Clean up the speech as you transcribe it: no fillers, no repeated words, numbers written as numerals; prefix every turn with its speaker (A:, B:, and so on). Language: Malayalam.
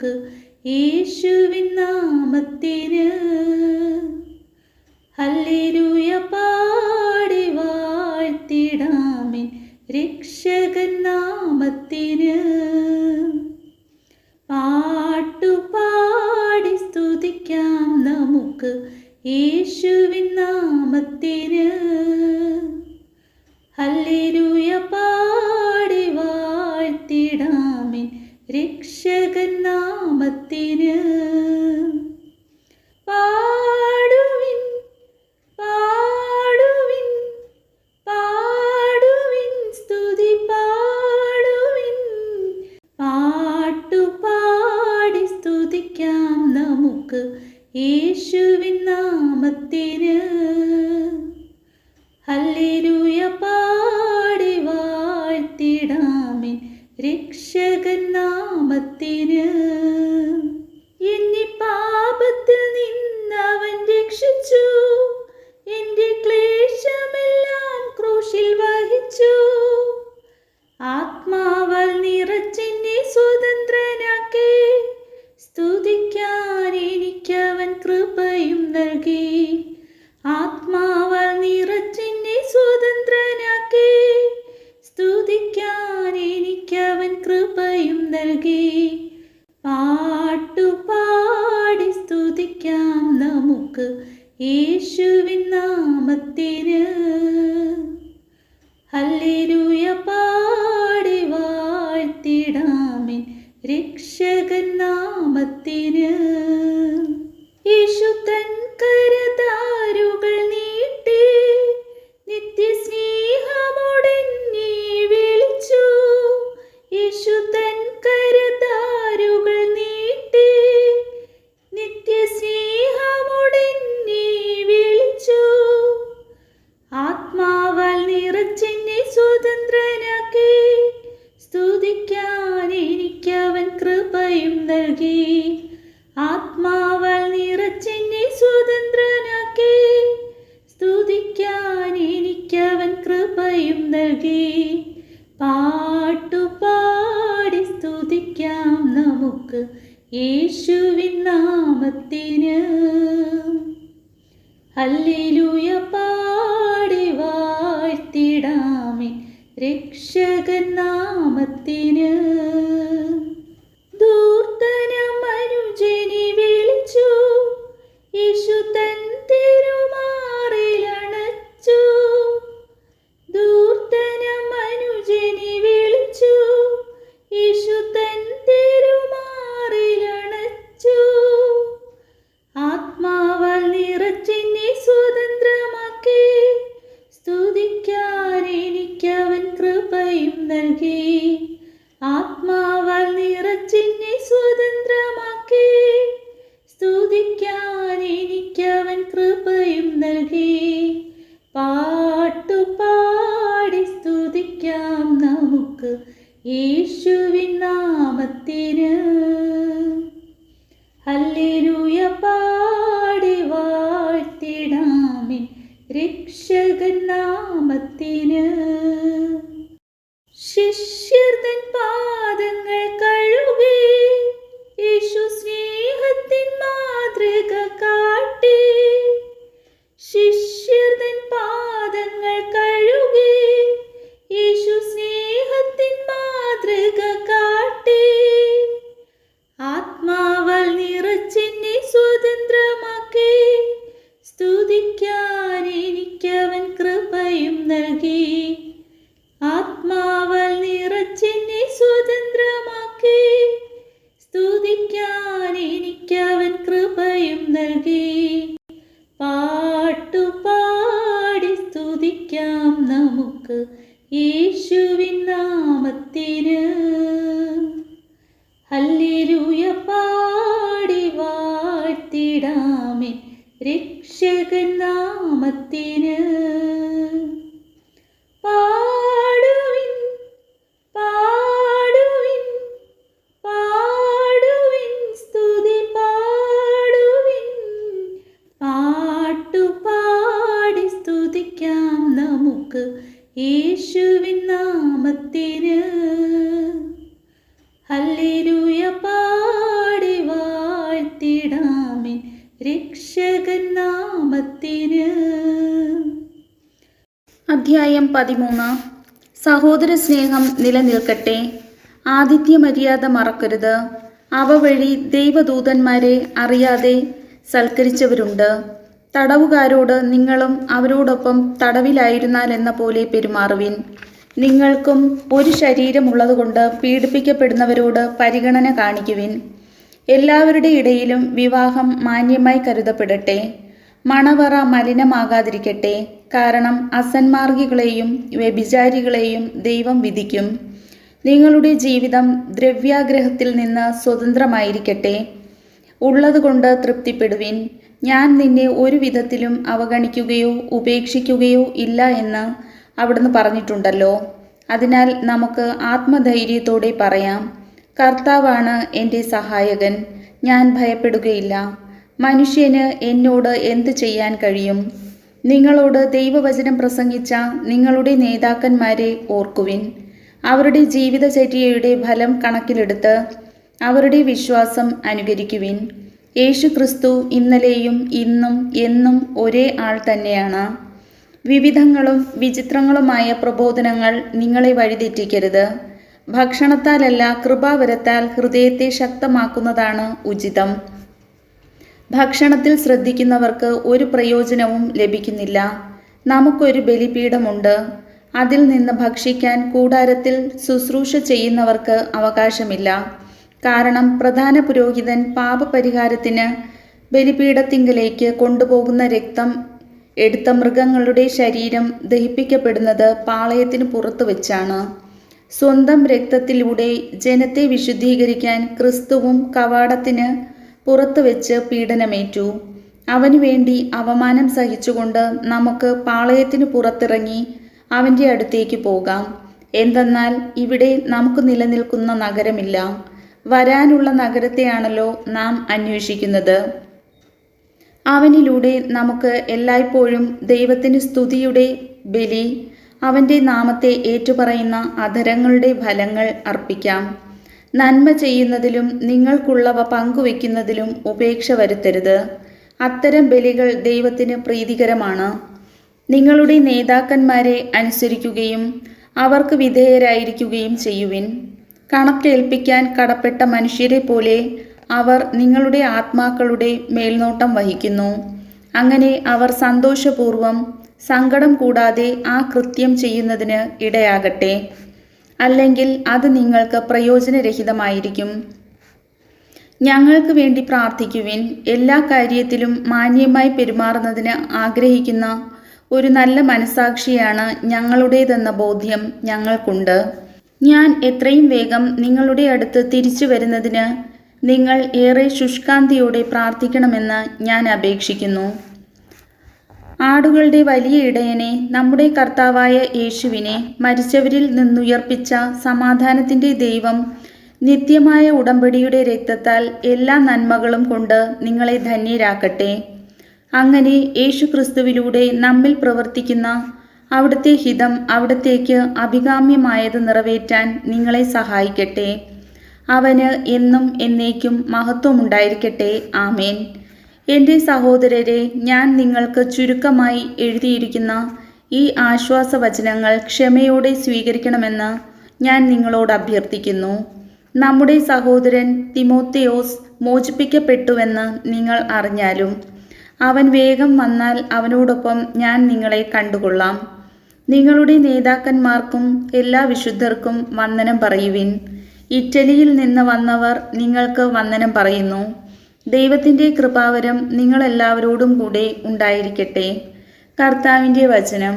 A: നമുക്ക് യേശുവിൻ നാമത്തിന്. ഹല്ലേലൂയ പാടി വാഴ്ത്തിടാമെൻ രക്ഷകൻ നാമത്തിന്. പാട്ടുപാടി സ്തുതിക്കാം നമുക്ക് യേശുവിൻ നാമത്തിന്. ഹല്ലേലൂയ പാടി വാഴ്ത്തിടാമെൻ രക്ഷകൻ നാമത്തിന്. പാടുവിൻ പാടുവിൻ പാടുവിൻ സ്തുതി പാടുവിൻ. പാട്ടുപാടി സ്തുതിക്കാം നമുക്ക് യേശുവിൻ നാമത്തിന്. ഹല്ലേലൂയ പാടി വാഴ്ത്തിടാമെൻ രക്ഷകൻ നാമത്തിന്. എന്നെ പാപത്തിൽ നിന്നവൻ രക്ഷിച്ചു, എൻ്റെ ക്ലേശമെല്ലാം ക്രൂശിൽ വഹിച്ചു. ആത്മാവാൽ നിറച്ചെന്നെ സ്വതന്ത്രനാക്കി, സ്തുതിക്കാൻ എനിക്കവൻ കൃപയും നൽകി. ആത്മാവാൽ നിറച്ചെന്നെ സ്വതന്ത്രനാക്കി, സ്തുതിക്കാൻ എനിക്കവൻ കൃപയും നൽകി. പാട്ടുപാടി സ്തുതിക്കാം നമുക്ക് യേശുവിൻ നാമത്തിന്. ഹല്ലേലൂയ പാടി വാഴ്ത്തിടാമെൻ രക്ഷകൻ നാമത്തിന്. യേശു തൻ കരതാരുകൾ നീട്ടി, നിത്യസ്നേഹമോടെന്നെ വിളിച്ചു. യേശു തൻ കരതാരുകൾ നീട്ടി, നിത്യസ്നേഹമോടെന്നെ വിളിച്ചു. ആത്മാവാൽ നിറച്ചെന്നെ സ്വതന്ത്രനാക്കി, സ്തുതിക്കാൻ എനിക്കവൻ കൃപയും നൽകി. ആത്മാവാൽ നിറച്ചെന്നെ സ്വതന്ത്രനാക്കി, സ്തുതിക്കാൻ എനിക്കവൻ കൃപയും നൽകി. പാട്ടുപാടി സ്തുതിക്കാം നമുക്ക് യേശുവിൻ നാമത്തിന്. ഹല്ലേലൂയ പാടി വാഴ്ത്തിടാമെൻ രക്ഷകൻ നാമത്തിന്. ദൂർത്തനമനുജനെ വിളിച്ചു, യേശു തൻ തിരുമാറിലണച്ചു. ദൂർത്തനമനുജനെ വിളിച്ചു, യേശു തൻ തിരുമാറിലണച്ചു. ആത്മാവാൽ നിറച്ചെന്നെ സ്വതന്ത്രമാക്കി, സ്തുതിക്കാൻ എനിക്കവൻ കൃപയും നൽകി. ആത്മാവാൽ നിറച്ചെന്നെ സ്വതന്ത്രമാക്കി, സ്തുതിക്കാൻ എനിക്കവൻ കൃപയും നൽകി. പാട്ടുപാടി സ്തുതിക്കാം നമുക്ക് യേശുവിൻ നാമത്തിന്. ഹല്ലേലൂയ പാടി വാഴ്ത്തിടാമെൻ രക്ഷകൻ നാമത്തിന്. ശിഷ്യർ തൻ പാദങ്ങൾ കഴുകി, യേശു സ്നേഹത്തിൻ മാതൃക കാട്ടി. ശിഷ്യർ തൻ പാദങ്ങൾ കഴുകി, യേശു സ്നേഹത്തിൻ മാതൃക കാട്ടി. ആത്മാവാൽ നിറച്ചെന്നെ സ്വതന്ത്രമാക്കി, സ്തുതിക്കാൻ എനിക്കവൻ കൃപയും നൽകി. അധ്യായം 13. സഹോദര സ്നേഹം നിലനിൽക്കട്ടെ. ആതിഥ്യ മര്യാദ മറക്കരുത്. അവ വഴി ദൈവദൂതന്മാരെ അറിയാതെ സൽക്കരിച്ചവരുണ്ട്. തടവുകാരോട് നിങ്ങളും അവരോടൊപ്പം തടവിലായിരുന്നാലെന്ന പോലെ പെരുമാറുവിൻ. നിങ്ങൾക്കും ഒരു ശരീരമുള്ളതുകൊണ്ട് പീഡിപ്പിക്കപ്പെടുന്നവരോട് പരിഗണന കാണിക്കുവിൻ. എല്ലാവരുടെ ഇടയിലും വിവാഹം മാന്യമായി കരുതപ്പെടട്ടെ. മണവറ മലിനമാകാതിരിക്കട്ടെ. കാരണം അസന്മാർഗികളെയും വ്യഭിചാരികളെയും ദൈവം വിധിക്കും. നിങ്ങളുടെ ജീവിതം ദ്രവ്യാഗ്രഹത്തിൽ നിന്ന് സ്വതന്ത്രമായിരിക്കട്ടെ. ഉള്ളതുകൊണ്ട് തൃപ്തിപ്പെടുവിൻ. ഞാൻ നിന്നെ ഒരു വിധത്തിലും അവഗണിക്കുകയോ ഉപേക്ഷിക്കുകയോ ഇല്ല എന്ന് അവിടുന്ന് പറഞ്ഞിട്ടുണ്ടല്ലോ. അതിനാൽ നമുക്ക് ആത്മധൈര്യത്തോടെ പറയാം, കർത്താവാണ് എൻ്റെ സഹായകൻ, ഞാൻ ഭയപ്പെടുകയില്ല. മനുഷ്യന് എന്നോട് എന്ത് ചെയ്യാൻ കഴിയും? നിങ്ങളോട് ദൈവവചനം പ്രസംഗിച്ച നിങ്ങളുടെ നേതാക്കന്മാരെ ഓർക്കുവിൻ. അവരുടെ ജീവിതചര്യയുടെ ഫലം കണക്കിലെടുത്ത് അവരുടെ വിശ്വാസം അനുകരിക്കുവിൻ. യേശു ക്രിസ്തു ഇന്നലെയും ഇന്നും എന്നും ഒരേ ആൾ തന്നെയാണ്. വിവിധങ്ങളും വിചിത്രങ്ങളുമായ പ്രബോധനങ്ങൾ നിങ്ങളെ വഴിതെറ്റിക്കരുത്. ഭക്ഷണത്താലല്ല, കൃപാവരത്താൽ ഹൃദയത്തെ ശക്തമാക്കുന്നതാണ് ഉചിതം. ഭക്ഷണത്തിൽ ശ്രദ്ധിക്കുന്നവർക്ക് ഒരു പ്രയോജനവും ലഭിക്കുന്നില്ല. നമുക്കൊരു ബലിപീഠമുണ്ട്. അതിൽ നിന്ന് ഭക്ഷിക്കാൻ കൂടാരത്തിൽ ശുശ്രൂഷ ചെയ്യുന്നവർക്ക് അവകാശമില്ല. കാരണം പ്രധാന പുരോഹിതൻ പാപപരിഹാരത്തിന് ബലിപീഠത്തിങ്കലേക്ക് കൊണ്ടുപോകുന്ന രക്തം എടുത്ത മൃഗങ്ങളുടെ ശരീരം ദഹിപ്പിക്കപ്പെടുന്നത് പാളയത്തിന് പുറത്തു വെച്ചാണ്. സ്വന്തം രക്തത്തിലൂടെ ജനത്തെ വിശുദ്ധീകരിക്കാൻ ക്രിസ്തുവും കവാടത്തിന് പുറത്തു വെച്ച് പീഡനമേറ്റു. അവനു വേണ്ടി അവമാനം സഹിച്ചുകൊണ്ട് നമുക്ക് പാളയത്തിന് പുറത്തിറങ്ങി അവൻ്റെ അടുത്തേക്ക് പോകാം. എന്തെന്നാൽ ഇവിടെ നമുക്ക് നിലനിൽക്കുന്ന നഗരമില്ല, വരാനുള്ള നഗരത്തെയാണല്ലോ നാം അന്വേഷിക്കുന്നത്. അവനിലൂടെ നമുക്ക് എല്ലായ്പ്പോഴും ദൈവത്തിന് സ്തുതിയുടെ ബലി, അവൻ്റെ നാമത്തെ ഏറ്റുപറയുന്ന അധരങ്ങളുടെ ഫലങ്ങൾ അർപ്പിക്കാം. നന്മ ചെയ്യുന്നതിലും നിങ്ങൾക്കുള്ളവ പങ്കുവെക്കുന്നതിലും ഉപേക്ഷ വരുത്തരുത്. അത്തരം ബലികൾ ദൈവത്തിന് പ്രീതികരമാണ്. നിങ്ങളുടെ നേതാക്കന്മാരെ അനുസരിക്കുകയും അവർക്ക് വിധേയരായിരിക്കുകയും ചെയ്യുവിൻ. കണക്കേൽപ്പിക്കാൻ കടപ്പെട്ട മനുഷ്യരെ പോലെ അവർ നിങ്ങളുടെ ആത്മാക്കളുടെ മേൽനോട്ടം വഹിക്കുന്നു. അങ്ങനെ അവർ സന്തോഷപൂർവം സങ്കടം കൂടാതെ ആ കൃത്യം ചെയ്യുന്നതിന് ഇടയാകട്ടെ. അല്ലെങ്കിൽ അത് നിങ്ങൾക്ക് പ്രയോജനരഹിതമായിരിക്കും. ഞങ്ങൾക്ക് വേണ്ടി പ്രാർത്ഥിക്കുവിൻ. എല്ലാ കാര്യത്തിലും മാന്യമായി പെരുമാറുന്നതിന് ആഗ്രഹിക്കുന്ന ഒരു നല്ല മനസാക്ഷിയാണ് ഞങ്ങളുടേതെന്ന ബോധ്യം ഞങ്ങൾക്കുണ്ട്. ഞാൻ എത്രയും വേഗം നിങ്ങളുടെ അടുത്ത് തിരിച്ചു വരുന്നതിന് നിങ്ങൾ ഏറെ ശുഷ്കാന്തിയോടെ പ്രാർത്ഥിക്കണമെന്ന് ഞാൻ അപേക്ഷിക്കുന്നു. ആടുകളുടെ വലിയ ഇടയനെ, നമ്മുടെ കർത്താവായ യേശുവിനെ മരിച്ചവരിൽ നിന്നുയർപ്പിച്ച സമാധാനത്തിൻ്റെ ദൈവം നിത്യമായ ഉടമ്പടിയുടെ രക്തത്താൽ എല്ലാ നന്മകളും കൊണ്ട് നിങ്ങളെ ധന്യരാക്കട്ടെ. അങ്ങനെ യേശു ക്രിസ്തുവിലൂടെ നമ്മിൽ പ്രവർത്തിക്കുന്ന അവിടുത്തെ ഹിതം അവിടത്തേക്ക് അഭികാമ്യമായത് നിറവേറ്റാൻ നിങ്ങളെ സഹായിക്കട്ടെ. അവന് എന്നും എന്നേക്കും മഹത്വമുണ്ടായിരിക്കട്ടെ. ആമേൻ. എൻ്റെ സഹോദരരെ, ഞാൻ നിങ്ങൾക്ക് ചുരുക്കമായി എഴുതിയിരിക്കുന്ന ഈ ആശ്വാസവചനങ്ങൾ ക്ഷമയോടെ സ്വീകരിക്കണമെന്ന് ഞാൻ നിങ്ങളോട് അഭ്യർത്ഥിക്കുന്നു. നമ്മുടെ സഹോദരൻ തിമോത്തിയോസ് മോചിപ്പിക്കപ്പെട്ടുവെന്ന് നിങ്ങൾ അറിഞ്ഞാലും അവൻ വേഗം വന്നാൽ അവനോടൊപ്പം ഞാൻ നിങ്ങളെ കണ്ടുകൊള്ളാം. നിങ്ങളുടെ നേതാക്കന്മാർക്കും എല്ലാ വിശുദ്ധർക്കും വന്ദനം പറയുവിൻ. ഇറ്റലിയിൽ നിന്ന് വന്നവർ നിങ്ങൾക്ക് വന്ദനം പറയുന്നു. ദൈവത്തിൻ്റെ കൃപാവരം നിങ്ങളെല്ലാവരോടും കൂടെ ഉണ്ടായിരിക്കട്ടെ. കർത്താവിൻ്റെ വചനം.